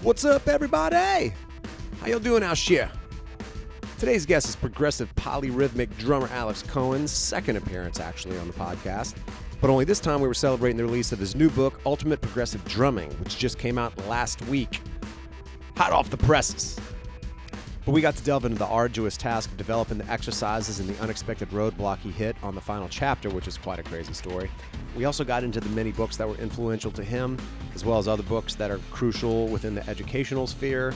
What's up, everybody? How y'all doing out here? Today's guest is progressive polyrhythmic drummer Alex Cohen's second appearance, actually, on the podcast. But only this time we were celebrating the release of his new book, Ultimate Progressive Drumming, which just came out last week. Hot off the presses. But we got to delve into the arduous task of developing the exercises and the unexpected roadblock he hit on the final chapter, which is quite a crazy story. We also got into the many books that were influential to him, as well as other books that are crucial within the educational sphere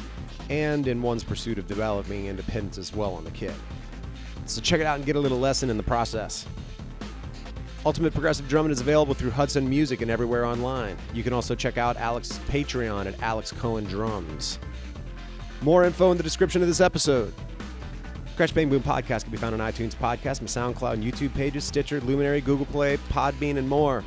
and in one's pursuit of developing independence as well on the kid. So check it out and get a little lesson in the process. Ultimate Progressive Drumming is available through Hudson Music and everywhere online. You can also check out Alex's Patreon at Alex Cohen Drums. More info in the description of this episode. Crash Bang Boom Podcast can be found on iTunes Podcast, my SoundCloud and YouTube pages, Stitcher, Luminary, Google Play, Podbean, and more.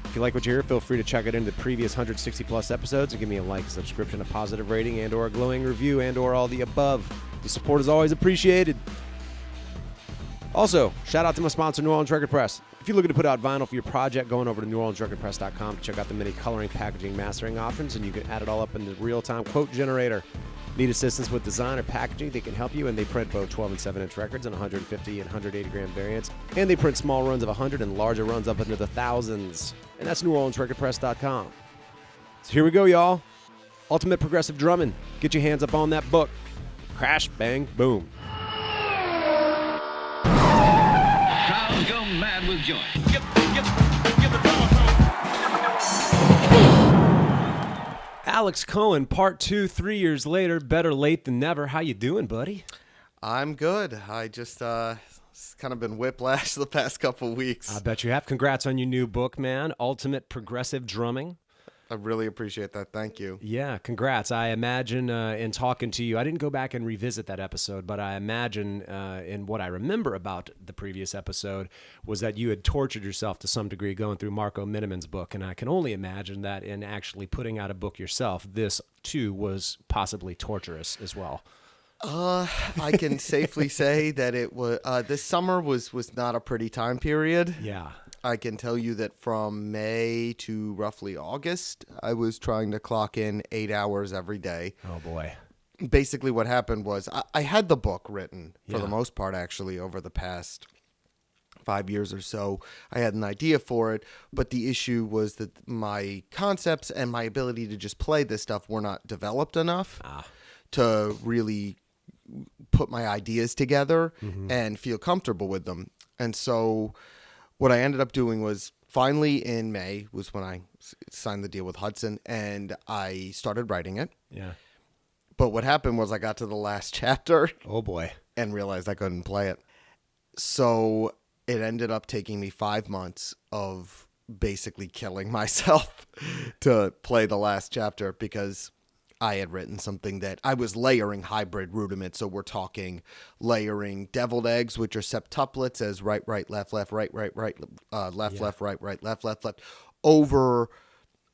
If you like what you hear, feel free to check it into the previous 160-plus episodes and give me a like, subscription, a positive rating, and or a glowing review, and or all the above. The support is always appreciated. Also, shout out to my sponsor, New Orleans Record Press. If you're looking to put out vinyl for your project, go on over to NewOrleansRecordPress.com to check out the many coloring, packaging, mastering options, and you can add it all up in the real-time quote generator. Need assistance with design or packaging? They can help you, and they print both 12 and 7-inch records in 150 and 180 gram variants, and they print small runs of 100 and larger runs up into the thousands. And that's NewOrleansRecordPress.com. So here we go, y'all. Ultimate Progressive Drumming. Get your hands up on that book. Crash, bang, boom. Crowds go mad with joy. Give the drummer some. Alex Cohen, part 2, 3 years later, better late than never. How you doing, buddy? I'm good. I just it's kind of been whiplash the past couple weeks. I bet you have. Congrats on your new book, man. Ultimate Progressive Drumming. I really appreciate that. Thank you. Yeah, congrats. I imagine in talking to you, I didn't go back and revisit that episode, but I imagine in what I remember about the previous episode was that you had tortured yourself to some degree going through Marco Minnemenn's book, and I can only imagine that in actually putting out a book yourself, this too was possibly torturous as well. I can safely say that it was this summer was not a pretty time period. Yeah. I can tell you that from May to roughly August, I was trying to clock in 8 hours every day. Oh, boy. Basically what happened was I had the book written for Yeah. the most part, actually, over the past 5 years or so. I had an idea for it, but the issue was that my concepts and my ability to just play this stuff were not developed enough to really put my ideas together and feel comfortable with them. And so what I ended up doing was finally in May was when I signed the deal with Hudson, and I started writing it. Yeah. But what happened was I got to the last chapter. Oh, boy. And realized I couldn't play it. So it ended up taking me 5 months of basically killing myself to play the last chapter because I had written something that I was layering hybrid rudiments. So we're talking layering deviled eggs, which are septuplets as right, left, left, right, left, left, right, left, left, over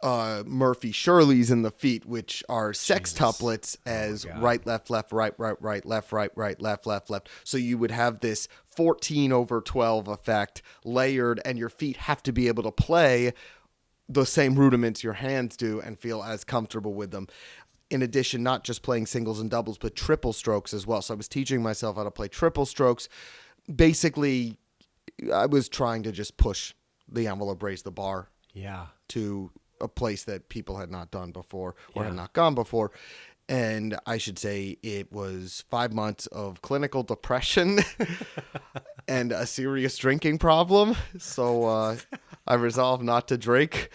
Murphy Shirley's in the feet, which are sextuplets as right, left, left, right, left, left. So you would have this 14/12 effect layered, and your feet have to be able to play the same rudiments your hands do and feel as comfortable with them. In addition, not just playing singles and doubles, but triple strokes as well. So I was teaching myself how to play triple strokes. Basically, I was trying to just push the envelope, raise the bar to a place that people had not done before or had not gone before. And I should say it was 5 months of clinical depression and a serious drinking problem. So I resolved not to drink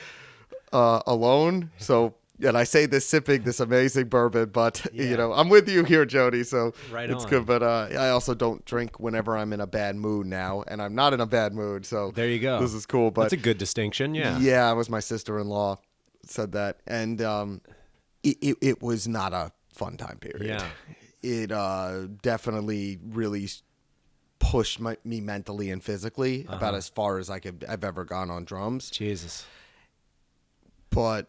alone. And I say this sipping this amazing bourbon, but, you know, I'm with you here, Jody, so it's good. But I also don't drink whenever I'm in a bad mood now, and I'm not in a bad mood, so there you go. This is cool. But that's a good distinction, yeah. Yeah, it was my sister-in-law said that, and it was not a fun time period. Yeah. It definitely really pushed me mentally and physically about as far as I've ever gone on drums. Jesus. But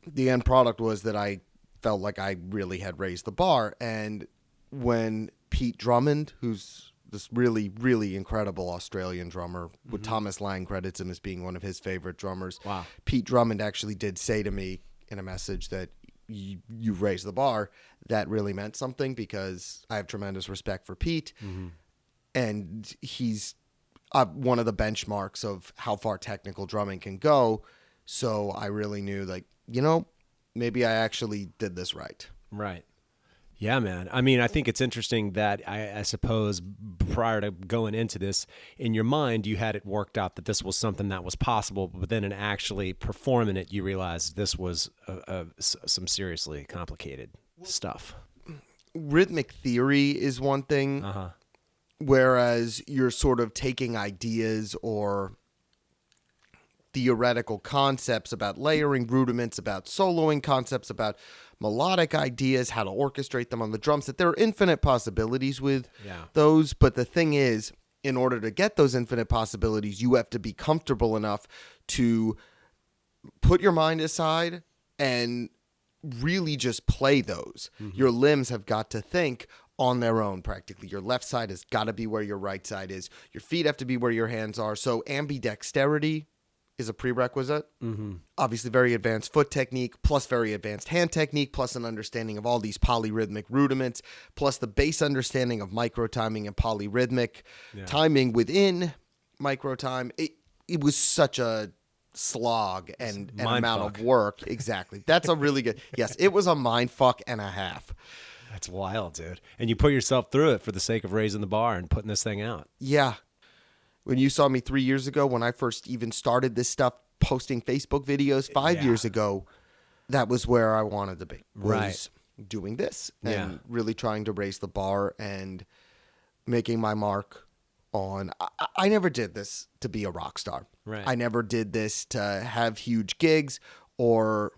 the end product was that I felt like I really had raised the bar. And when Pete Drummond, who's this really, really incredible Australian drummer, with Thomas Lang credits him as being one of his favorite drummers. Wow. Pete Drummond actually did say to me in a message that you raise the bar, that really meant something because I have tremendous respect for Pete. And he's one of the benchmarks of how far technical drumming can go. So I really knew, like, maybe I actually did this right. Right. Yeah, man. I mean, I think it's interesting that I suppose prior to going into this, in your mind, you had it worked out that this was something that was possible, but then in actually performing it, you realized this was some seriously complicated stuff. Rhythmic theory is one thing, whereas you're sort of taking ideas or theoretical concepts about layering, rudiments, about soloing, concepts about melodic ideas, how to orchestrate them on the drum set. There are infinite possibilities with those, but the thing is, in order to get those infinite possibilities, you have to be comfortable enough to put your mind aside and really just play those. Your limbs have got to think on their own practically. Your left side has got to be where your right side is. Your feet have to be where your hands are. So ambidexterity is a prerequisite. Obviously, very advanced foot technique, plus very advanced hand technique, plus an understanding of all these polyrhythmic rudiments, plus the base understanding of microtiming and polyrhythmic timing within microtime. It was such a slog and an amount of work. Exactly. That's a really good. Yes, it was a mind fuck and a half. That's wild, dude. And you put yourself through it for the sake of raising the bar and putting this thing out. Yeah. When you saw me 3 years ago, when I first even started this stuff, posting Facebook videos 5 years ago, that was where I wanted to be. Was doing this and really trying to raise the bar and making my mark on. I never did this to be a rock star. Right. I never did this to have huge gigs or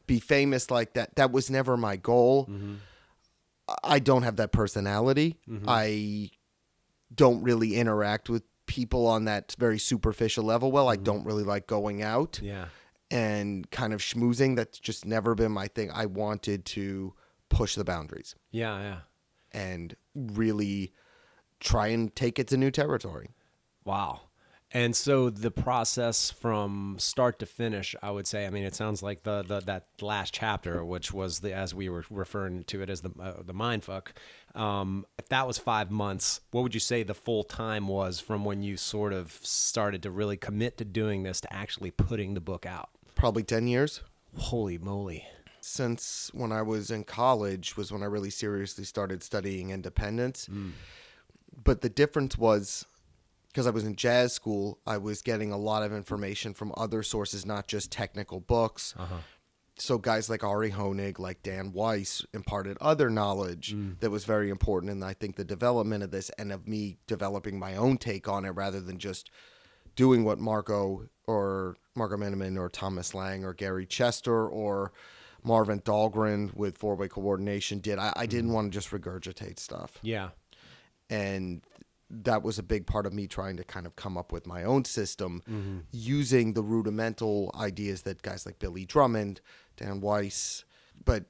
be famous like that. That was never my goal. I don't have that personality. I don't really interact with people on that very superficial level. Well, I don't really like going out and kind of schmoozing. That's just never been my thing. I wanted to push the boundaries. And really try and take it to new territory. Wow. And so the process from start to finish, I would say, I mean, it sounds like that last chapter, which was as we were referring to it as the mindfuck. If that was 5 months, what would you say the full time was from when you sort of started to really commit to doing this to actually putting the book out? Probably 10 years. Holy moly. Since when I was in college was when I really seriously started studying independence. But the difference was, because I was in jazz school, I was getting a lot of information from other sources, not just technical books. So guys like Ari Honing, like Dan Weiss, imparted other knowledge that was very important in, I think, the development of this and of me developing my own take on it rather than just doing what Marco Minnemenn or Thomas Lang or Gary Chester or Marvin Dahlgren with four-way coordination did. I didn't want to just regurgitate stuff. And that was a big part of me trying to kind of come up with my own system using the rudimental ideas that guys like Billy Drummond, Dan Weiss, but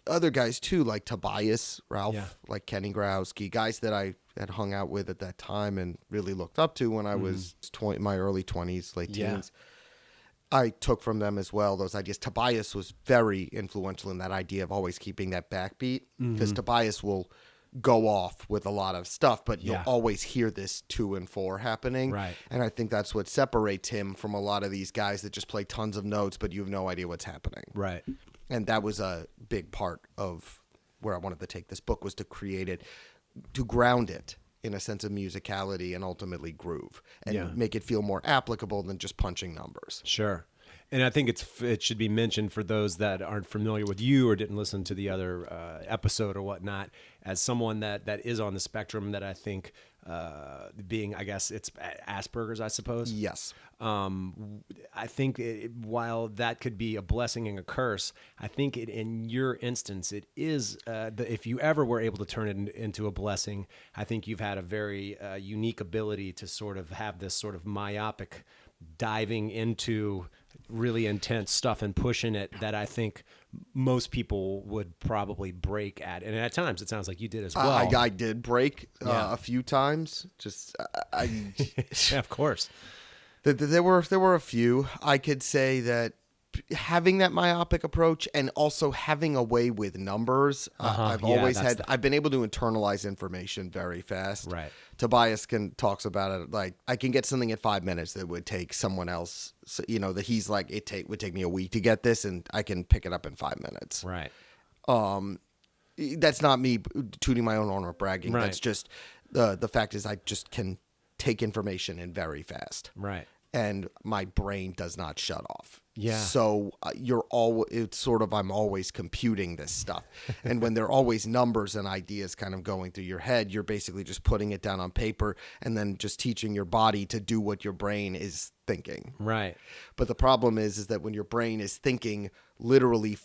other guys too, like Tobias Ralph, like Kenny Growski, guys that I had hung out with at that time and really looked up to when I was my early 20s, late teens. I took from them as well those ideas. Tobias was very influential in that idea of always keeping that backbeat, because Tobias will go off with a lot of stuff, but you'll always hear this 2 and 4 happening. And I think that's what separates him from a lot of these guys that just play tons of notes, but you have no idea what's happening. And that was a big part of where I wanted to take this book, was to create it, to ground it in a sense of musicality and ultimately groove, and make it feel more applicable than just punching numbers. Sure. And I think it should be mentioned for those that aren't familiar with you or didn't listen to the other episode or whatnot, as someone that is on the spectrum, that I think being, I guess it's Asperger's, I suppose. Yes. I think while that could be a blessing and a curse, I think in your instance, it is, if you ever were able to turn it into a blessing, I think you've had a very unique ability to sort of have this sort of myopic diving into really intense stuff and pushing it that I think most people would probably break at. And at times it sounds like you did as well. I did break a few times. Just of course. There were a few. I could say that having that myopic approach and also having a way with numbers. I've been able to internalize information very fast. Right. Tobias talks about it like I can get something in 5 minutes that would take someone else, that he's like would take me a week to get this, and I can pick it up in 5 minutes. Right. That's not me tooting my own horn or bragging. Right. That's just the fact is I just can take information in very fast. Right. And my brain does not shut off. Yeah. So I'm always computing this stuff. And when there are always numbers and ideas kind of going through your head, you're basically just putting it down on paper and then just teaching your body to do what your brain is thinking. Right. But the problem is that when your brain is thinking literally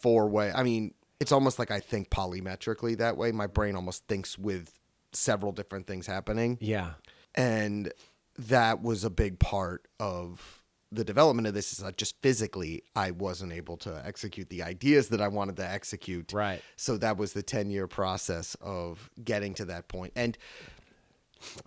it's almost like I think polymetrically that way. My brain almost thinks with several different things happening. Yeah. And that was a big part of the development of this, is that just physically I wasn't able to execute the ideas that I wanted to execute. Right. So that was the 10-year process of getting to that point. And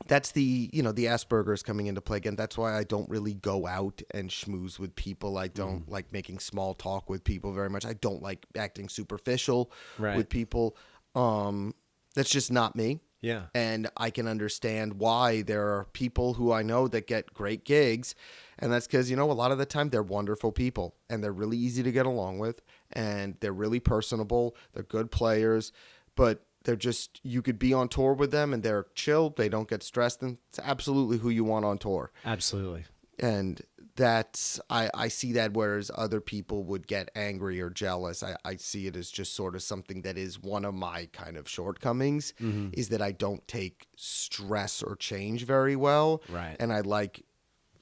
that's the Asperger's coming into play again. That's why I don't really go out and schmooze with people. I don't like making small talk with people very much. I don't like acting superficial with people. That's just not me. Yeah. And I can understand why there are people who I know that get great gigs. And that's because, a lot of the time they're wonderful people and they're really easy to get along with and they're really personable. They're good players, but they're just, you could be on tour with them and they're chill. They don't get stressed. And it's absolutely who you want on tour. Absolutely. And that's, I see that, whereas other people would get angry or jealous. I see it as just sort of something that is one of my kind of shortcomings, is that I don't take stress or change very well. Right. And I like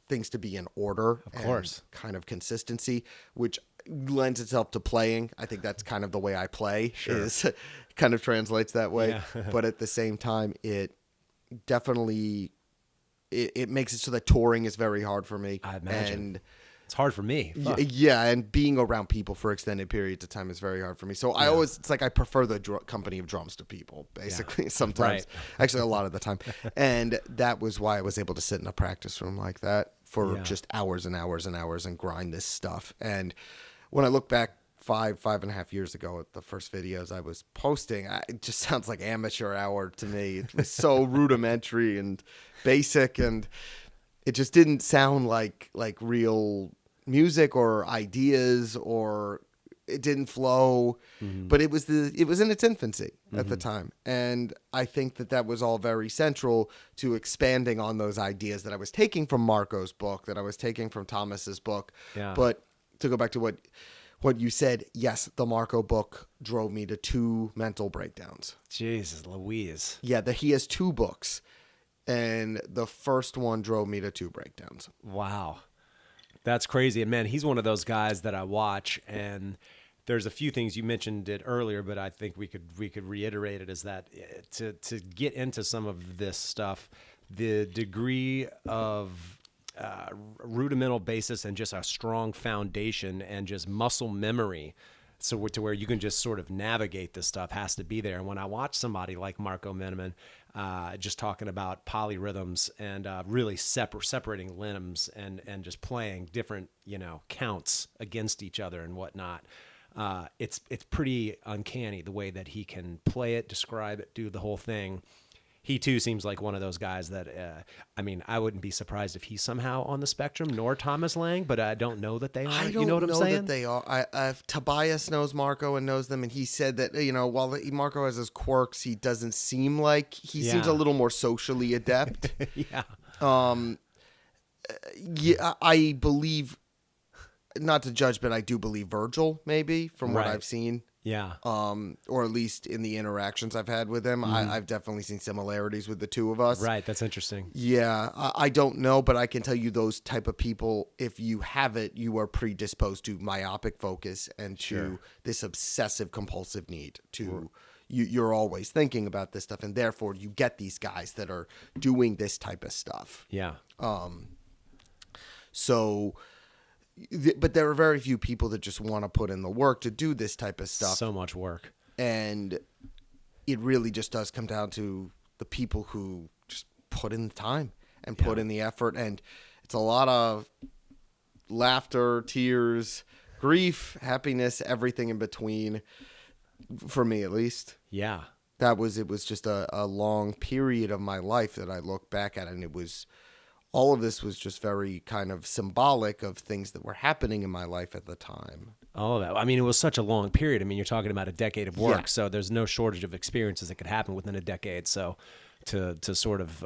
things to be in order. Of course. And kind of consistency, which lends itself to playing. I think that's kind of the way I play, is kind of translates that way. Yeah. But at the same time, it definitely... It makes it so that touring is very hard for me. I imagine. And it's hard for me. Fuck. yeah, and being around people for extended periods of time is very hard for me. So I prefer the company of drums to people, basically, sometimes. Right. Actually, a lot of the time. And that was why I was able to sit in a practice room like that for just hours and hours and hours and grind this stuff. And when I look back 5.5 years ago at the first videos I was posting, it just sounds like amateur hour to me. It was so rudimentary and basic, and it just didn't sound like real music or ideas, or it didn't flow. But it was in its infancy at the time, and I think that was all very central to expanding on those ideas that I was taking from Marco's book, that I was taking from Thomas's book. But to go back to what you said, yes, the Marco book drove me to 2 mental breakdowns. Jesus Louise. Yeah, he has 2 books, and the first one drove me to 2 breakdowns. Wow. That's crazy. And man, he's one of those guys that I watch, and there's a few things you mentioned it earlier, but I think we could reiterate it, is that to get into some of this stuff, the degree of rudimental basis and just a strong foundation and just muscle memory, so to where you can just sort of navigate this stuff, has to be there. And when I watch somebody like Marco Minnemenn just talking about polyrhythms and really separating limbs and just playing different counts against each other and whatnot, it's pretty uncanny the way that he can play it, describe it, do the whole thing. He too seems like one of those guys that, I wouldn't be surprised if he's somehow on the spectrum, nor Thomas Lang, but I don't know that they are. I don't you know what I'm know saying? that they are. Tobias knows Marco and knows them, and he said that, while Marco has his quirks, he doesn't seem like, he seems a little more socially adept. Yeah. I believe, not to judge, but I do believe Virgil, maybe, from what I've seen. Yeah. Or at least in the interactions I've had with him, I've definitely seen similarities with the two of us. Right. That's interesting. Yeah. I don't know, but I can tell you those type of people, if you have it, you are predisposed to myopic focus and to this obsessive compulsive need to, you're always thinking about this stuff. And therefore you get these guys that are doing this type of stuff. Yeah. But there are very few people that just want to put in the work to do this type of stuff. So much work. And it really just does come down to the people who just put in the time and put in the effort. And it's a lot of laughter, tears, grief, happiness, everything in between, for me at least. Yeah. It was just a long period of my life that I look back at, and all of this was just very kind of symbolic of things that were happening in my life at the time. All of that. I mean, it was such a long period. I mean, you're talking about a decade of work, Yeah. so there's no shortage of experiences that could happen within a decade. So to sort of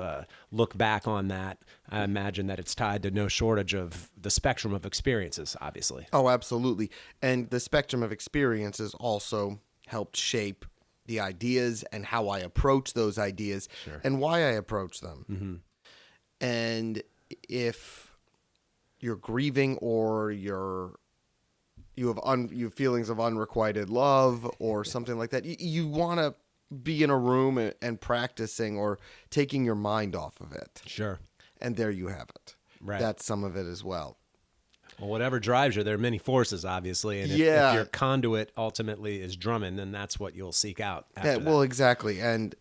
look back on that, I imagine that it's tied to no shortage of the spectrum of experiences, obviously. Oh, absolutely. And the spectrum of experiences also helped shape the ideas and how I approach those ideas and why I approach them. Mm-hmm. And if you're grieving or you have feelings of unrequited love or something like that, you want to be in a room and practicing or taking your mind off of it. Sure. And there you have it. Right. That's some of it as well. Well, whatever drives you, there are many forces, obviously. And if your conduit ultimately is drumming, then that's what you'll seek out after that. Well, exactly. And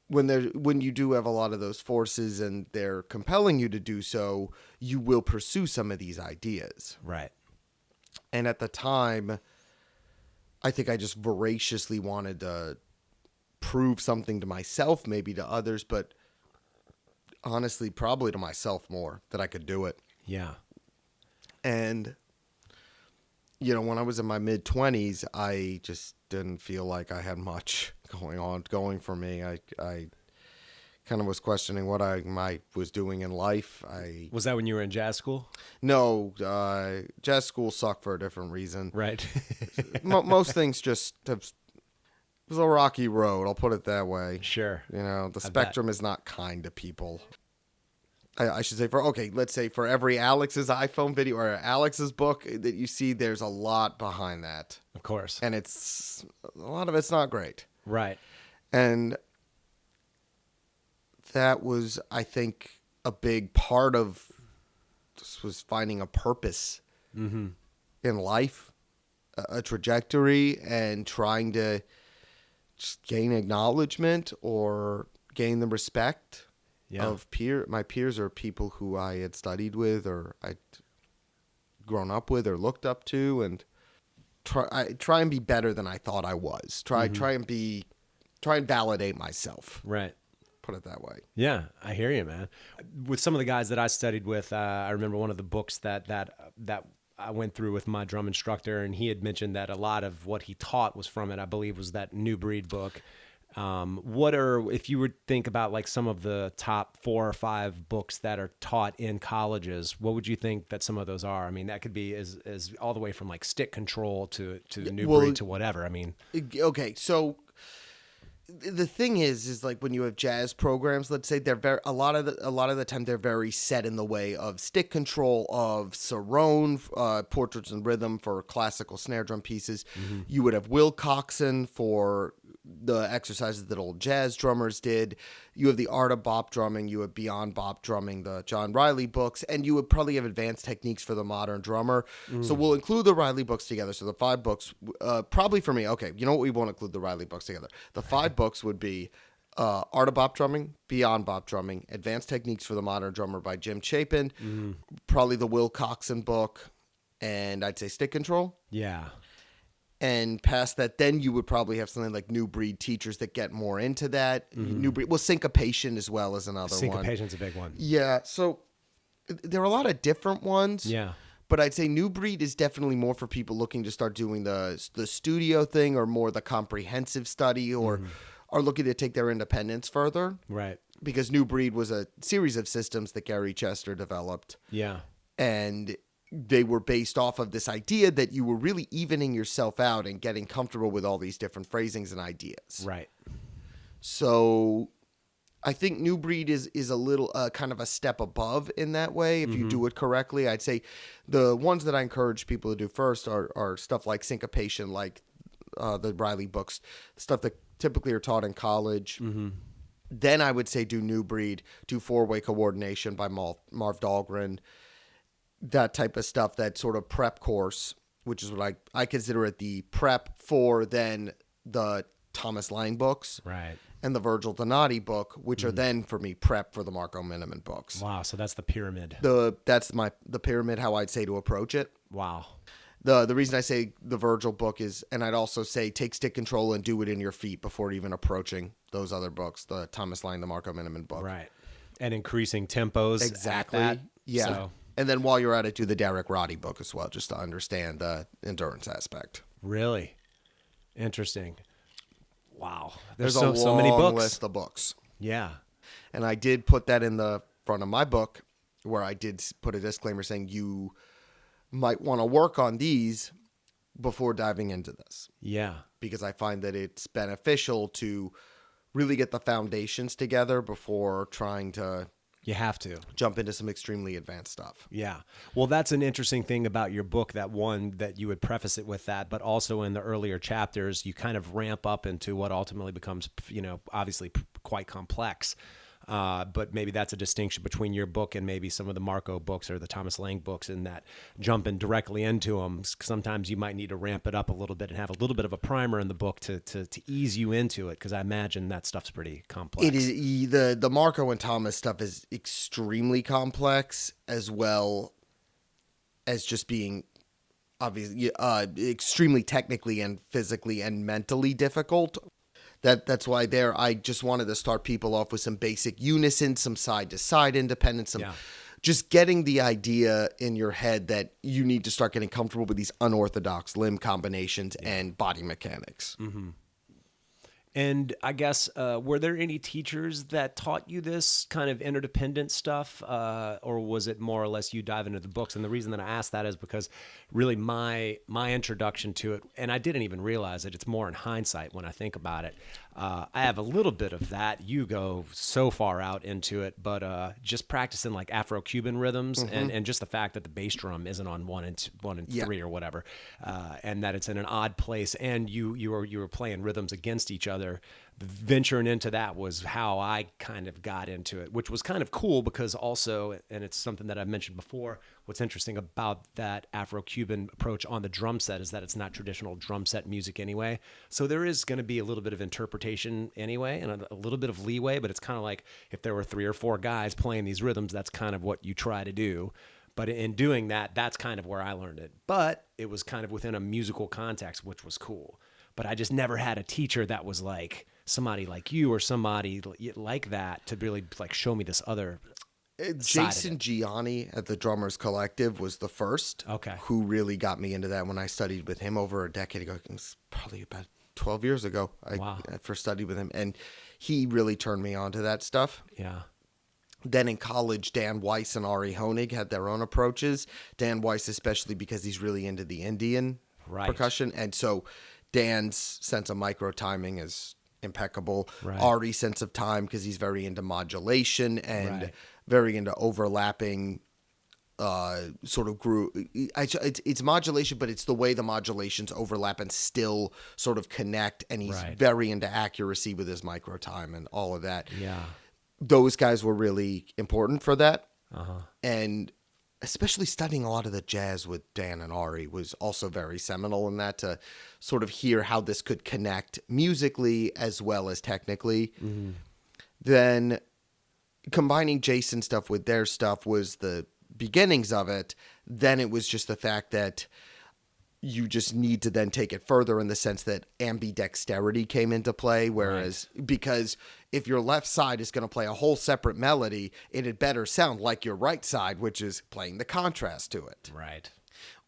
when you do have a lot of those forces and they're compelling you to do so, you will pursue some of these ideas. Right. And at the time, I think I just voraciously wanted to prove something to myself, maybe to others, but honestly, probably to myself more, that I could do it. Yeah. And, when I was in my mid-20s, I just didn't feel like I had much going for me. I kind of was questioning what I was doing in life. Was that when you were in jazz school? No, jazz school sucked for a different reason. Right. Most things it was a rocky road, I'll put it that way. Sure. The spectrum is not kind to people. I should say let's say for every Alex's iPhone video or Alex's book that you see, there's a lot behind that. Of course. And a lot of it's not great. Right. And that was, I think, a big part of this was finding a purpose in life, a trajectory, and trying to just gain acknowledgement or gain the respect of my peers or people who I had studied with or I'd grown up with or looked up to, and try and be better than I thought I was. Try and validate myself. Right. Put it that way. Yeah, I hear you, man. With some of the guys that I studied with, I remember one of the books that I went through with my drum instructor, and he had mentioned that a lot of what he taught was from it. I believe was that New Breed book. If you would think about like some of the top 4 or 5 books that are taught in colleges, what would you think that some of those are? I mean, that could be as all the way from like stick control to New Breed to whatever. I mean, okay, so the thing is like when you have jazz programs, let's say they're a lot of the time they're very set in the way of stick control, of Cerrone, portraits and rhythm for classical snare drum pieces. Mm-hmm. You would have Will Coxon for the exercises that old jazz drummers did. You have the art of bop drumming. You have Beyond Bop Drumming, the John Riley books, and you would probably have advanced techniques for the modern drummer. So we'll include the Riley books together. So the 5 books, probably for me, okay, you know what, we won't include the Riley books together. The 5 books would be Art of Bop Drumming, Beyond Bop Drumming, Advanced Techniques for the Modern Drummer by Jim Chapin, probably the Will Coxon book, and I'd say Stick Control. yeah. And past that, then you would probably have something like New Breed teachers that get more into that. New Breed, Syncopation as well as another one. Syncopation's a big one. Yeah, so there are a lot of different ones. Yeah. But I'd say New Breed is definitely more for people looking to start doing the studio thing or more the comprehensive study or are looking to take their independence further. Right. Because New Breed was a series of systems that Gary Chester developed. Yeah. And they were based off of this idea that you were really evening yourself out and getting comfortable with all these different phrasings and ideas. Right. So I think New Breed is a little kind of a step above in that way. If you do it correctly, I'd say the ones that I encourage people to do first are stuff like Syncopation, like the Riley books, stuff that typically are taught in college. Then I would say do New Breed, do 4-Way Coordination by Marv Dahlgren, that type of stuff, that sort of prep course, which is what I consider it the prep for then the Thomas Lang books. Right. And the Virgil Donati book, which are then for me prep for the Marco Minnemenn books. Wow, so that's the pyramid. That's the pyramid, how I'd say to approach it. Wow. The reason I say the Virgil book is, and I'd also say take stick control and do it in your feet before even approaching those other books, the Thomas Lang, the Marco Minnemenn book. Right. And increasing tempos. Exactly. At that. Yeah. So, And then while you're at it, do the Derek Roddy book as well, just to understand the endurance aspect. really interesting. Wow. There's so, a so many long books. list of books. Yeah. And I did put that in the front of my book where I did put a disclaimer saying you might want to work on these before diving into this, Yeah. because I find that it's beneficial to really get the foundations together before trying to You have to. jump into some extremely advanced stuff. Yeah. Well, that's an interesting thing about your book, that one that you would preface it with that, but also in the earlier chapters, you kind of ramp up into what ultimately becomes, obviously quite complex. But maybe that's a distinction between your book and maybe some of the Marco books or the Thomas Lang books, in that jumping directly into them. Sometimes you might need to ramp it up a little bit and have a little bit of a primer in the book to ease you into it, because I imagine that stuff's pretty complex. It is the Marco and Thomas stuff is extremely complex, as well as just being obviously extremely technically and physically and mentally difficult. That's why I just wanted to start people off with some basic unison, some side-to-side independence, just getting the idea in your head that you need to start getting comfortable with these unorthodox limb combinations and body mechanics. Mm-hmm. And I guess, were there any teachers that taught you this kind of interdependent stuff, or was it more or less you dive into the books? And the reason that I asked that is because really my introduction to it, and I didn't even realize it, it's more in hindsight when I think about it. I have a little bit of that. You go so far out into it, but just practicing like Afro-Cuban rhythms, and just the fact that the bass drum isn't on one and three or whatever, and that it's in an odd place, and you were playing rhythms against each other. Venturing into that was how I kind of got into it, which was kind of cool, because also, and it's something that I've mentioned before, what's interesting about that Afro-Cuban approach on the drum set is that it's not traditional drum set music anyway. So there is going to be a little bit of interpretation anyway, and a little bit of leeway, but it's kind of like if there were 3 or 4 guys playing these rhythms, that's kind of what you try to do. But in doing that, that's kind of where I learned it. But it was kind of within a musical context, which was cool. But I just never had a teacher that was like somebody like you or somebody like that to really like show me this other Jason Gianni at the Drummers Collective was the first who really got me into that when I studied with him over a decade ago. It was probably about 12 years ago. I first studied with him, and he really turned me on to that stuff. Yeah. Then in college, Dan Weiss and Ari Honing had their own approaches. Dan Weiss especially because he's really into the Indian percussion, and so Dan's sense of micro timing is impeccable. Ari's sense of time, because he's very into modulation and very into overlapping sort of groove. It's modulation, but it's the way the modulations overlap and still sort of connect. And he's very into accuracy with his micro time and all of that. Yeah. Those guys were really important for that. And especially studying a lot of the jazz with Dan and Ari was also very seminal in that, to sort of hear how this could connect musically as well as technically. Then combining Jason's stuff with their stuff was the beginnings of it. Then it was just the fact that you just need to then take it further in the sense that ambidexterity came into play. Whereas, because if your left side is going to play a whole separate melody, it had better sound like your right side, which is playing the contrast to it. Right.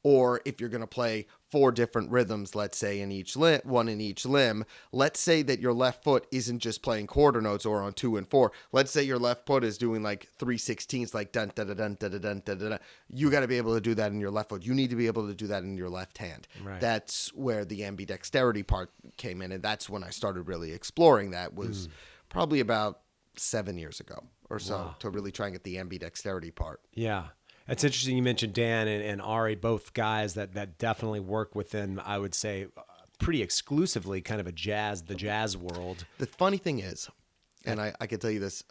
Or if you're going to play 4 different rhythms, let's say in each one in each limb, let's say that your left foot isn't just playing quarter notes or on 2 and 4. Let's say your left foot is doing like 3/16, like dun da da dun da da dun da da da. You got to be able to do that in your left foot. You need to be able to do that in your left hand. That's where the ambidexterity part came in, and that's when I started really exploring that. Was probably about 7 years ago or so to really try and get the ambidexterity part. Yeah. It's interesting you mentioned Dan and Ari, both guys that definitely work within, I would say, pretty exclusively kind of the jazz world. The funny thing is, and I can tell you this,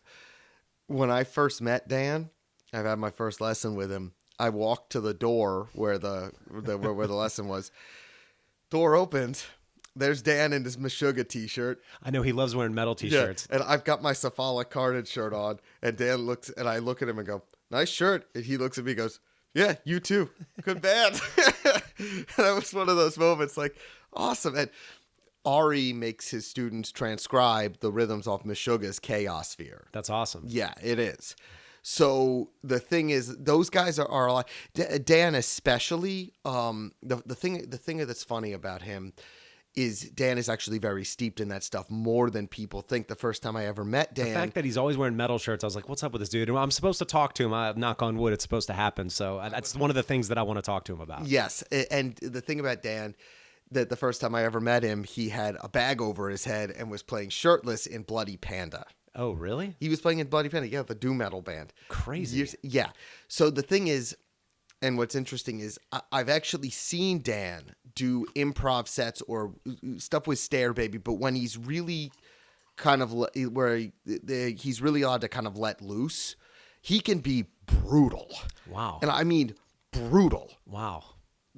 when I first met Dan, I've had my first lesson with him. I walked to the door where the lesson was. Door opens. There's Dan in his Meshuggah t-shirt. I know he loves wearing metal t-shirts. Yeah, and I've got my Cephalic Carnage shirt on, and Dan looks, and I look at him and go, "Nice shirt." And he looks at me and goes, Yeah, you too. Good band. That was one of those moments, like, awesome. And Ari makes his students transcribe the rhythms off Meshuggah's Chaos Sphere. That's awesome. Yeah, it is. So the thing is, those guys are a lot. Dan especially. The thing that's funny about him is Dan is actually very steeped in that stuff more than people think. The first time I ever met Dan, The fact that he's always wearing metal shirts, I was like, what's up with this dude? And I'm supposed to talk to him. Knock on wood, it's supposed to happen. So that's one of the things that I want to talk to him about. yes, and the thing about Dan, that the first time I ever met him, he had a bag over his head and was playing shirtless in Bloody Panda. Oh, really? He was playing in Bloody Panda, yeah, the doom metal band. Crazy. Yeah. So the thing is, and what's interesting is I've actually seen Dan do improv sets or stuff with Stare Baby, but when he's really kind of he's really allowed to kind of let loose, he can be brutal. Wow. And I mean brutal. Wow.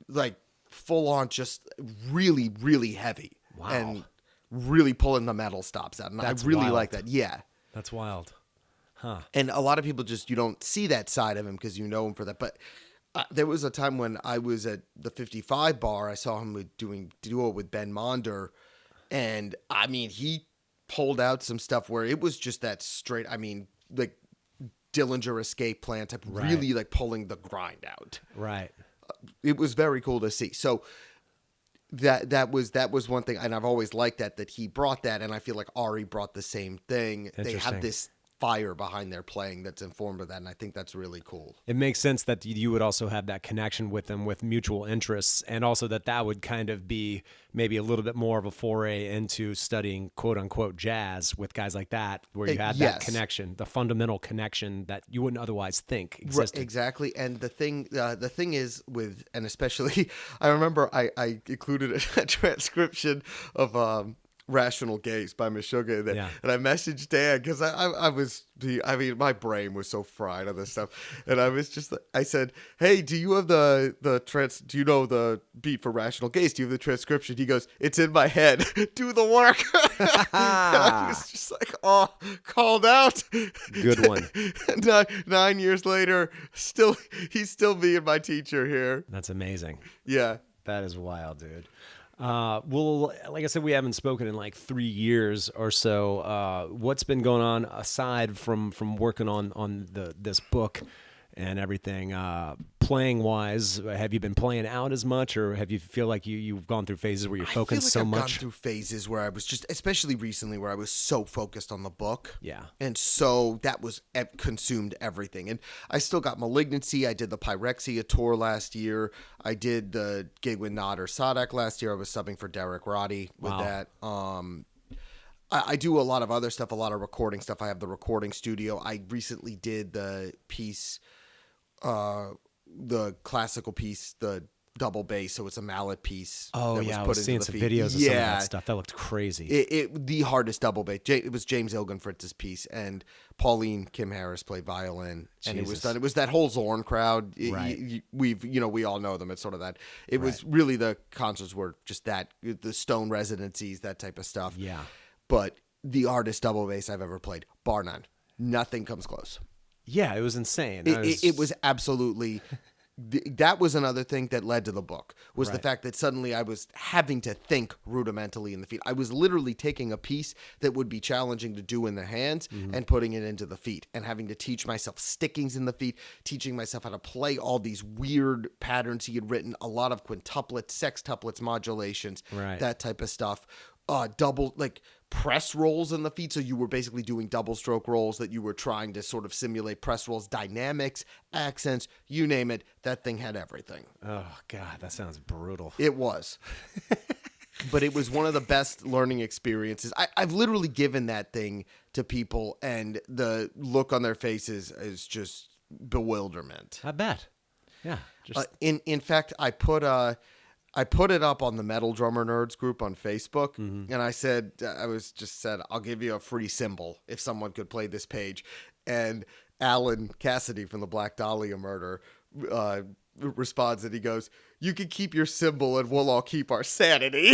Like full on, just really, really heavy. Wow. And really pulling the metal stops out. And That's I really wild. like that. Yeah. That's wild. Huh. And a lot of people you don't see that side of him because you know him for that. But there was a time when I was at the 55 bar, I saw him doing duo with Ben Monder. And I mean, he pulled out some stuff where it was just that straight, I mean, like Dillinger Escape Plan type, really like pulling the grind out. Right. It was very cool to see. So that was one thing, and I've always liked that he brought that, and I feel like Ari brought the same thing. They have this fire behind their playing that's informed of that, and I think that's really cool. It makes sense that you would also have that connection with them with mutual interests, and also that would kind of be maybe a little bit more of a foray into studying quote unquote jazz with guys like that, where you had that connection, the fundamental connection that you wouldn't otherwise think existed. Right, exactly. And the thing is with, and especially, I remember I included a transcription of Rational Gaze by Meshuggah, and I messaged Dan because I mean, my brain was so fried on this stuff, and I said, hey, do you have do you know the beat for Rational Gaze? Do you have the transcription? He goes, it's in my head. Do the work. I was just like, oh, called out. Good one. 9 years later, he's still being my teacher here. That's amazing. Yeah. That is wild, dude. Well, like I said, we haven't spoken in like 3 years or so. What's been going on aside from working on this book and everything? Playing wise, have you been playing out as much, or have you feel like you've gone through phases where you're focused so much? I've gone through phases where I was just, especially recently, where I was so focused on the book. Yeah. And so that was consumed everything. And I still got Malignancy. I did the Pyrexia tour last year. I did the gig with Nader Sadak last year. I was subbing for Derek Roddy with that. I do a lot of other stuff, a lot of recording stuff. I have the recording studio. I recently did the piece, the classical piece, the double bass, so it's a mallet piece. Oh, yeah, I was seeing some videos of some of that stuff. That looked crazy. The hardest double bass. It was James Ilgenfritz's piece, and Pauline Kim Harris played violin, and it was done. It was that whole Zorn crowd. Right. We all know them. It's sort of that. It was really, the concerts were just that, the Stone residencies, that type of stuff. Yeah. But the hardest double bass I've ever played, bar none. Nothing comes close. Yeah, it was insane. It was absolutely. That was another thing that led to the book, was the fact that suddenly I was having to think rudimentally in the feet. I was literally taking a piece that would be challenging to do in the hands and putting it into the feet, and having to teach myself stickings in the feet, teaching myself how to play all these weird patterns he had written, a lot of quintuplets, sextuplets, modulations, that type of stuff. Double, like, press rolls in the feet. So you were basically doing double stroke rolls that you were trying to sort of simulate press rolls, dynamics, accents, you name it. That thing had everything. Oh, God, that sounds brutal. It was. But it was one of the best learning experiences. I've literally given that thing to people, and the look on their faces is just bewilderment. I bet. Yeah. In fact, I put it up on the Metal Drummer Nerds group on Facebook, and I said, I'll give you a free cymbal if someone could play this page. And Alan Cassidy from the Black Dahlia Murder responds, and he goes, you can keep your cymbal and we'll all keep our sanity.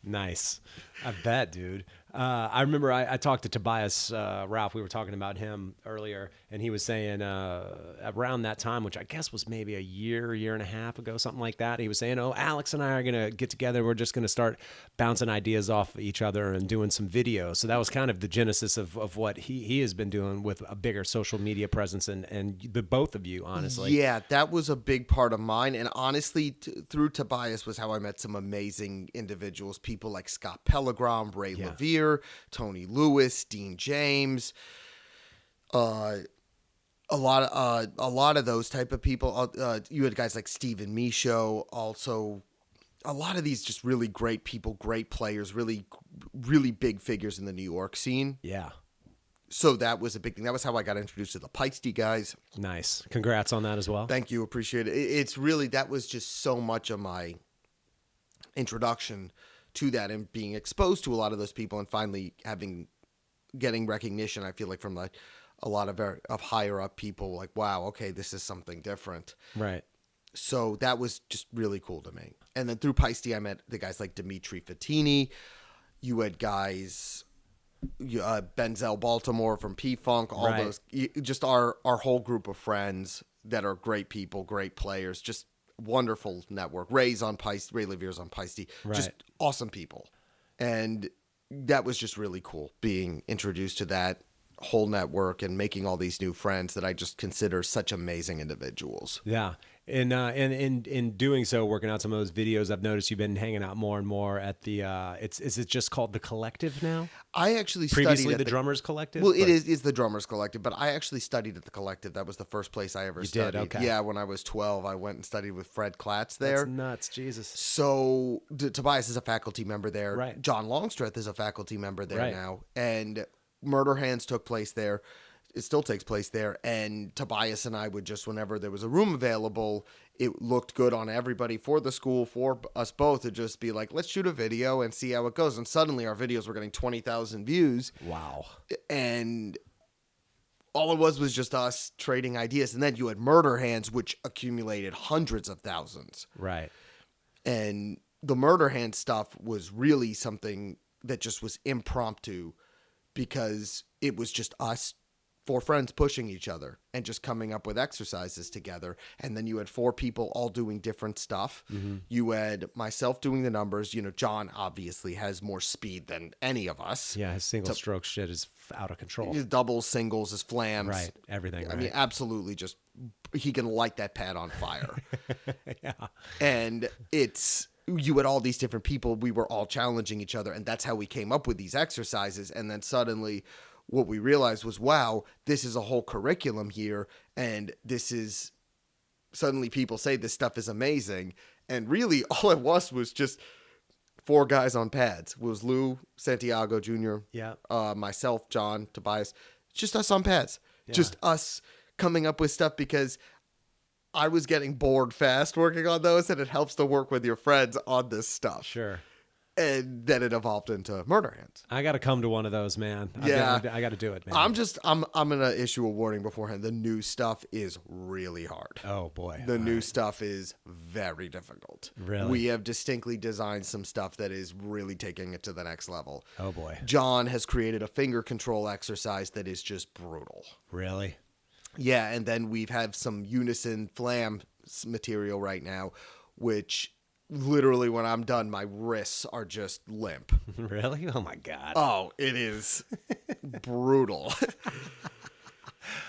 Nice. I bet, dude. I remember I talked to Tobias Ralph. We were talking about him earlier, and he was saying around that time, which I guess was maybe a year and a half ago, something like that. He was saying, "Oh, Alex and I are gonna get together. We're just gonna start bouncing ideas off each other and doing some videos." So that was kind of the genesis of what he has been doing with a bigger social media presence, and the both of you, honestly. Yeah, that was a big part of mine. And honestly, through Tobias was how I met some amazing individuals, people like Scott Pellegrom, Ray Levere, Tony Lewis, Dean James, a lot of those type of people. You had guys like Stephen Michaud, also a lot of these just really great people, great players, really, really big figures in the New York scene. Yeah. So that was a big thing. That was how I got introduced to the Pikesty guys. Nice. Congrats on that as well. Thank you. Appreciate it. It's really, that was just so much of my introduction to that and being exposed to a lot of those people and finally getting recognition. I feel like from like a lot of higher up people, like, wow, okay, this is something different. Right. So that was just really cool to me. And then through Pikesty, I met the guys like Dimitri Fattini. You had guys, Benzel Baltimore from P-Funk, all those, just our whole group of friends that are great people, great players, just wonderful network. Ray's on Pikesty, Ray Levere's on Pikesty, just awesome people. And that was just really cool being introduced to that whole network and making all these new friends that I just consider such amazing individuals. Yeah. And in doing so, working out some of those videos, I've noticed you've been hanging out more and more at the, is it just called The Collective now? I actually Previously studied at the Drummers Collective? Well, it is the Drummers Collective, but I actually studied at the Collective. That was the first place I ever studied. Did? Okay. Yeah, when I was 12, I went and studied with Fred Klatz there. That's nuts, Jesus. So Tobias is a faculty member there. Right. John Longstreth is a faculty member there Right. now. And Murder Hands took place there. It still takes place there. And Tobias and I would just, whenever there was a room available, it looked good on everybody for the school, for us both, to just be like, let's shoot a video and see how it goes. And suddenly our videos were getting 20,000 views. Wow. And all it was just us trading ideas. And then you had Murder Hands, which accumulated hundreds of thousands. Right. And the Murder Hands stuff was really something that just was impromptu because it was just us, four friends pushing each other and just coming up with exercises together. And then you had four people all doing different stuff. Mm-hmm. You had myself doing the numbers. You know, John obviously has more speed than any of us. Yeah, his single stroke shit is out of control. His doubles, singles, his flams. Right, everything. I mean, absolutely just, he can light that pad on fire. Yeah. And you had all these different people. We were all challenging each other. And that's how we came up with these exercises. And then suddenly what we realized was, wow, this is a whole curriculum here. And this is, suddenly people say this stuff is amazing. And really all it was just four guys on pads. It was Lou, Santiago Jr., myself, John, Tobias, just us on pads. Yeah. Just us coming up with stuff because I was getting bored fast working on those, and it helps to work with your friends on this stuff. Sure. And then it evolved into Murder Hands. I got to come to one of those, man. I got to do it, man. I'm going to issue a warning beforehand. The new stuff is really hard. Oh, boy. The new stuff is very difficult. Really? We have distinctly designed some stuff that is really taking it to the next level. Oh, boy. John has created a finger control exercise that is just brutal. Really? Yeah, and then we've had some unison flam material right now, which literally when I'm done, my wrists are just limp. Really? Oh, my God. Oh, it is brutal.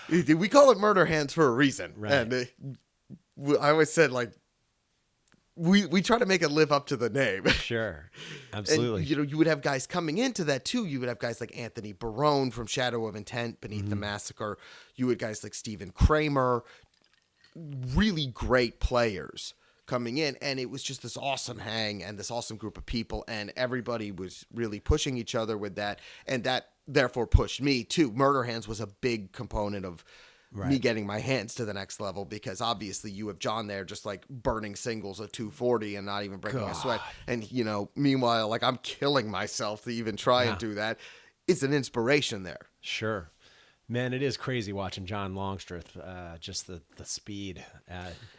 We call it Murder Hands for a reason. Right. And I always said, like, we try to make it live up to the name. Sure. Absolutely. And, you would have guys coming into that too. You would have guys like Anthony Barone from Shadow of Intent, Beneath the Massacre. You had guys like Stephen Kramer, really great players coming in. And it was just this awesome hang and this awesome group of people. And everybody was really pushing each other with that. And that therefore pushed me too. Murder Hands was a big component of me getting my hands to the next level, because obviously you have John there just like burning singles at 240 and not even breaking a sweat. And, meanwhile, like I'm killing myself to even try and do that. It's an inspiration there. Sure. Man, it is crazy watching John Longstreth, just the speed.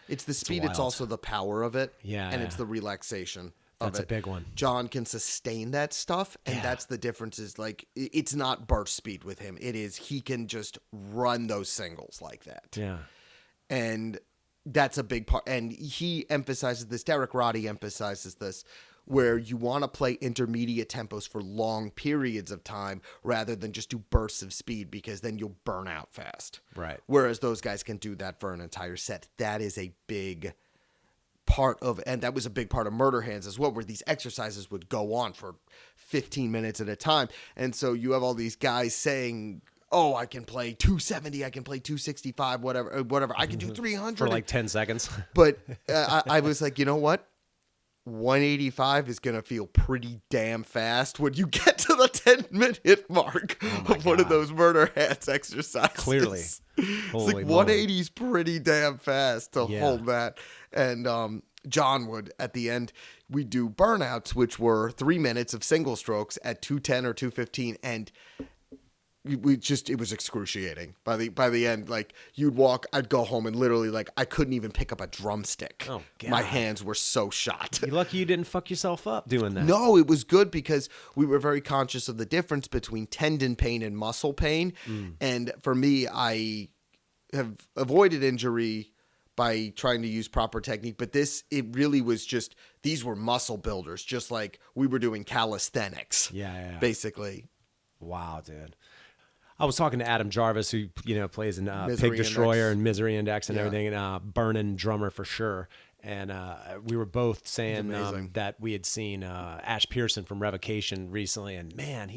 It's the speed. It's also the power of it. Yeah. And it's the relaxation. of That's it. a big one. John can sustain that stuff, and that's the difference. Is like it's not burst speed with him. It is he can just run those singles like that. Yeah. And that's a big part. And he emphasizes this. Derek Roddy emphasizes this, where you want to play intermediate tempos for long periods of time rather than just do bursts of speed, because then you'll burn out fast. Right. Whereas those guys can do that for an entire set. That is a big part of, and that was a big part of Murder Hands as well, where these exercises would go on for 15 minutes at a time. And so you have all these guys saying, oh, I can play 270, I can play 265, whatever. I can do 300. For like 10 seconds. But I was like, you know what? 185 is going to feel pretty damn fast when you get to the 10-minute mark of one of those Murder Hands exercises. Clearly. It's Holy like moly. 180 is pretty damn fast to hold that. And John would, at the end, we do burnouts, which were 3 minutes of single strokes at 210 or 215, and it was excruciating by the end. Like, you'd walk, I'd go home and literally, like, I couldn't even pick up a drumstick. Oh, God. My hands were so shot. You're lucky you didn't fuck yourself up doing that. No, it was good because we were very conscious of the difference between tendon pain and muscle pain. And for me, I have avoided injury by trying to use proper technique, but it really was just, these were muscle builders, just like we were doing calisthenics. Yeah. Basically. Wow, dude. I was talking to Adam Jarvis, who plays in Misery Pig Destroyer Index. and Misery Index and Yeah. everything, and burning drummer for sure. And we were both saying amazing. that we had seen Ash Pearson from Revocation recently, and man,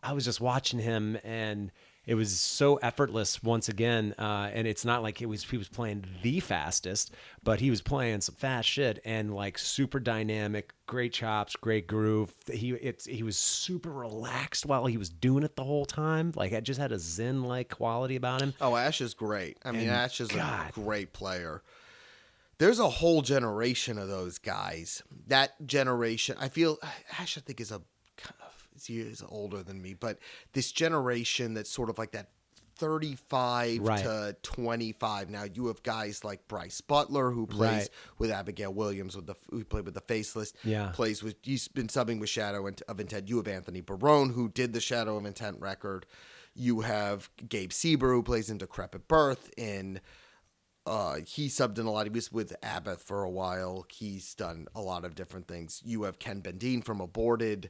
I was just watching him, and it was so effortless once again. And it's not like he was playing the fastest, but he was playing some fast shit and like super dynamic, great chops, great groove. He was super relaxed while he was doing it the whole time. Like, it just had a zen-like quality about him. Oh, Ash is great. I mean, And Ash is God. a great player. There's a whole generation of those guys. That generation, I feel, Ash, I think, is he is older than me, but this generation that's sort of like that 35 to 25. Now you have guys like Bryce Butler, who plays with Abigail Williams, who played with the Faceless. Yeah. He's been subbing with Shadow of Intent. You have Anthony Barone, who did the Shadow of Intent record. You have Gabe Sieber, who plays in Decrepit Birth. He subbed in a lot. He was with Abbott for a while. He's done a lot of different things. You have Ken Bendine from Aborted.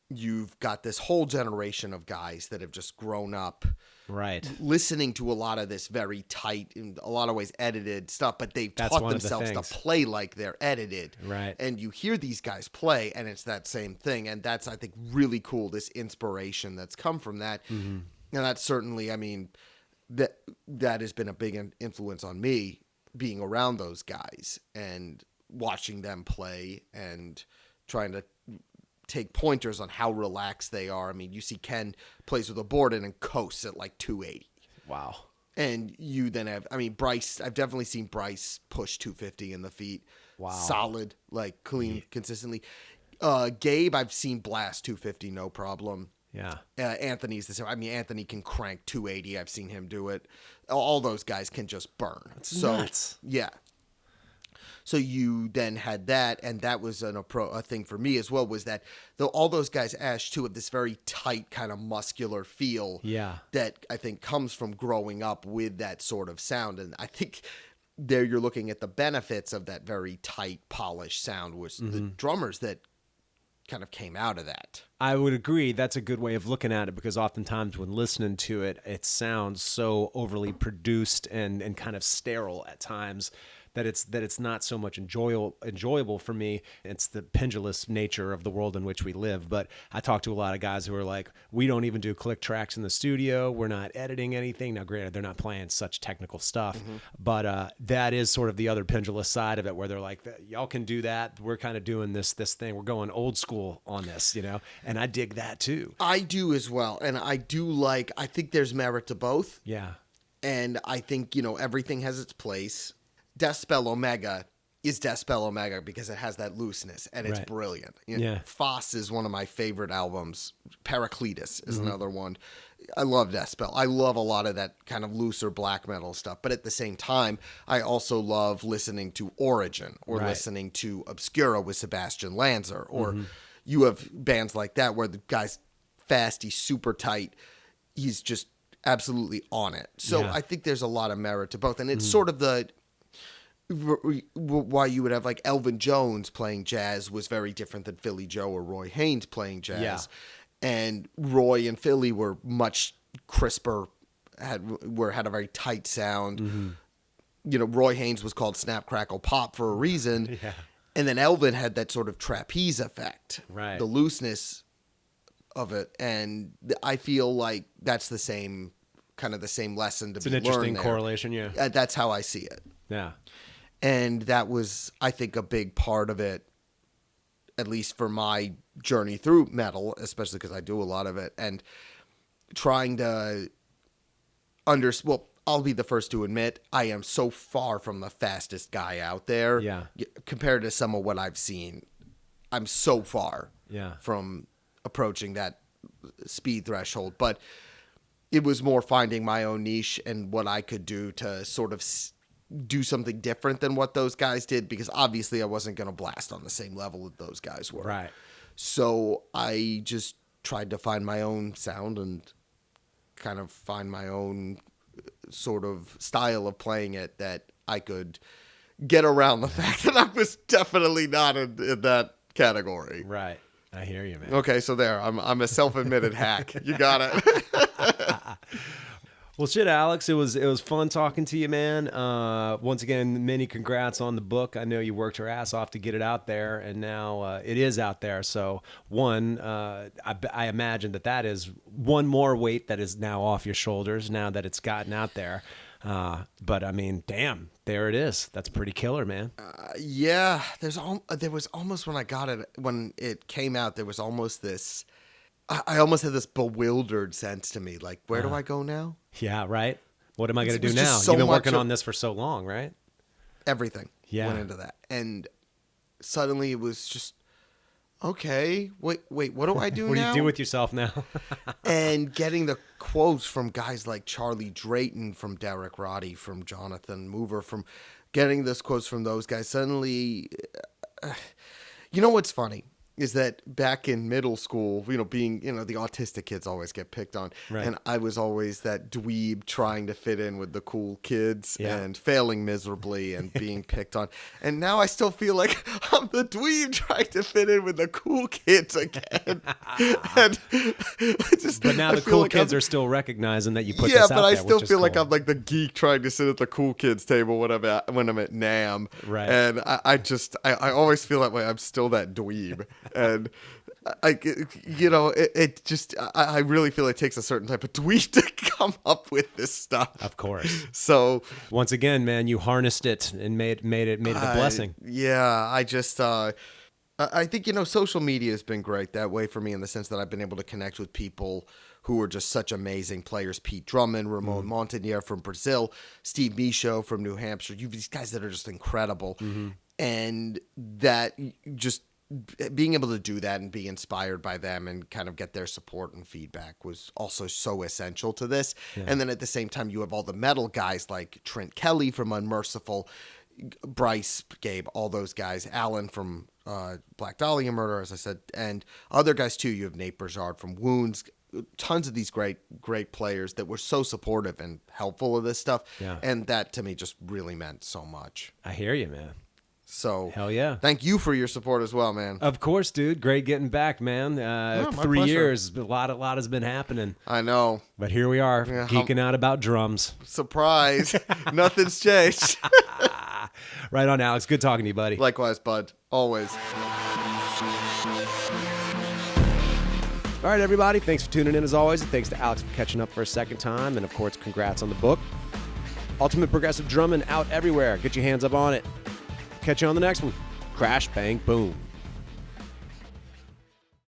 You've got this whole generation of guys that have just grown up listening to a lot of this very tight, in a lot of ways edited stuff, but they've taught themselves to play like they're edited. Right. And you hear these guys play, and it's that same thing. And that's, I think, really cool, this inspiration that's come from that. Mm-hmm. And that's certainly, I mean, that has been a big influence on me, being around those guys and watching them play and trying to take pointers on how relaxed they are. I mean, you see Ken plays with a board and coasts at like 280. Wow. And you then have, I mean, Bryce, I've definitely seen Bryce push 250 in the feet. Wow. Solid, like clean, consistently. Gabe, I've seen blast 250, no problem. Yeah. Anthony's the same. I mean, Anthony can crank 280. I've seen him do it. All those guys can just burn. That's nuts. Yeah. So you then had that, and that was a thing for me as well, was that all those guys, Ash, too, have this very tight kind of muscular feel that I think comes from growing up with that sort of sound. And I think there you're looking at the benefits of that very tight, polished sound, was the drummers that kind of came out of that. I would agree. That's a good way of looking at it, because oftentimes when listening to it, it sounds so overly produced and kind of sterile at times that it's not so much enjoyable for me. It's the pendulous nature of the world in which we live. But I talk to a lot of guys who are like, we don't even do click tracks in the studio. We're not editing anything. Now, granted, they're not playing such technical stuff, but that is sort of the other pendulous side of it, where they're like, y'all can do that. We're kind of doing this thing. We're going old school on this, and I dig that too. I do as well. And I think there's merit to both. Yeah. And I think, everything has its place. Decibel Omega is Decibel Omega because it has that looseness and it's Right. brilliant. Yeah. Foss is one of my favorite albums. Paracletus is another one. I love Decibel. I love a lot of that kind of looser black metal stuff. But at the same time, I also love listening to Origin or Right. listening to Obscura with Sebastian Lanzer. Or you have bands like that where the guy's fast, he's super tight. He's just absolutely on it. So Yeah. I think there's a lot of merit to both. And it's sort of the... why you would have like Elvin Jones playing jazz was very different than Philly Joe or Roy Haynes playing jazz. Yeah. And Roy and Philly were much crisper, had a very tight sound. You know, Roy Haynes was called Snap Crackle Pop for a reason. Yeah. And then Elvin had that sort of trapeze effect, Right. the looseness of it. And I feel like that's the same lesson to It's be an learned interesting there. correlation, yeah. That's how I see it. Yeah. And that was, I think, a big part of it, at least for my journey through metal, especially because I do a lot of it, and trying to well, I'll be the first to admit, I am so far from the fastest guy out there. Yeah. Compared to some of what I've seen, I'm so far Yeah. from approaching that speed threshold. But it was more finding my own niche and what I could do to sort of do something different than what those guys did, because obviously I wasn't going to blast on the same level that those guys were. Right. So I just tried to find my own sound and kind of find my own sort of style of playing it that I could get around the fact that I was definitely not in that category. Right. I hear you, man. Okay, so there, I'm a self-admitted hack. You got it. Well, shit, Alex, it was fun talking to you, man. Once again, many congrats on the book. I know you worked your ass off to get it out there, and now it is out there. So, I imagine that is one more weight that is now off your shoulders now that it's gotten out there. But I mean, damn, there it is. That's pretty killer, man. Yeah, there was almost when it came out, there was almost this. I almost had this bewildered sense to me, like, where do I go now? Yeah, right. What am I going to do was just now? so You've been much working of- on this for so long, right? Everything went into that, and suddenly it was just okay. Wait, what do I do What do now? you do with yourself now? And getting the quotes from guys like Charlie Drayton, from Derek Roddy, from Jonathan Mover, from getting those quotes from those guys, suddenly, you know what's funny is that back in middle school, being, the autistic kids always get picked on. Right. And I was always that dweeb trying to fit in with the cool kids and failing miserably and being picked on. And now I still feel like I'm the dweeb trying to fit in with the cool kids again. And But now the cool kids are still recognizing that you put this out there. Yeah, but I still which is feel like cool. I'm like the geek trying to sit at the cool kids table when I'm at NAMM. Right. And I always feel that way. I'm still that dweeb. And I really feel it takes a certain type of dweeb to come up with this stuff. Of course. So Once again, man, you harnessed it and made it a blessing. I think, social media has been great that way for me, in the sense that I've been able to connect with people who are just such amazing players. Pete Drummond, Ramon Montanier from Brazil, Steve Michaud from New Hampshire. You have these guys that are just incredible. And that just being able to do that and be inspired by them and kind of get their support and feedback was also so essential to this. Yeah. And then at the same time, you have all the metal guys like Trent Kelly from Unmerciful, Bryce, Gabe, all those guys, Alan from Black Dahlia Murder, as I said, and other guys too. You have Nate Berjard from Wounds, tons of these great players that were so supportive and helpful of this stuff. Yeah. And that to me just really meant so much. I hear you, man. So hell yeah. Thank you for your support as well, man. Of course, dude. Great getting back, man. 3 pleasure. years, a lot has been happening. I know. But here we are, geeking out about drums. Surprise. Nothing's changed. Right on, Alex. Good talking to you, buddy. Likewise, bud. Always. All right, everybody. Thanks for tuning in as always. And thanks to Alex for catching up for a second time. And of course, congrats on the book. Ultimate Progressive Drumming out everywhere. Get your hands up on it. Catch you on the next one. Crash, bang, boom.